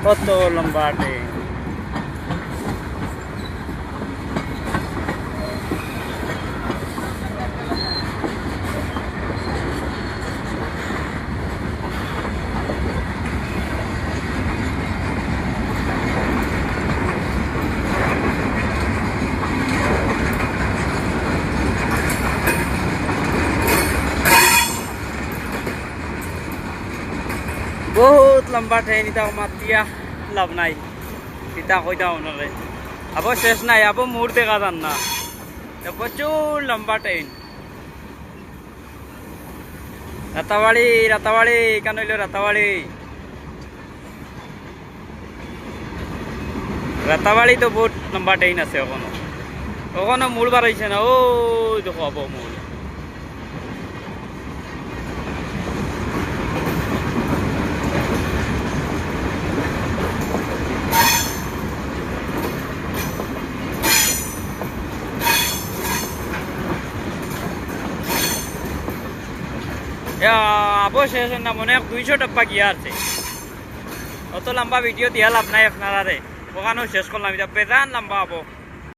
কত লম্বা ট্রেন। বহুত লম্বা ট্রেন, এটা মাতিয়া লাভ নাই, এটা কইতাম ওনারে আবো শেষ নাই, আবো মোড় দেখা যান না, প্রচুর লম্বা ট্রেন। রাতাবাড়ি রাতাবাড়ি কেন হইল রাতাবাড়ি, রাতাবাড়ি তো বহুত লম্বা ট্রেন আছে, ওখানো ওখানো মোড় বার হয়েছে না, ও দেখো আবো মোড়। আবো শেষ না, মনে হয় 200 ডাব্বা গিয়া আছে। অত লম্বা ভিডিও দিয়া লাভ নাই আপনারা রে, ওখানেও শেষ করলাম, এটা বেজান লম্বা আবো।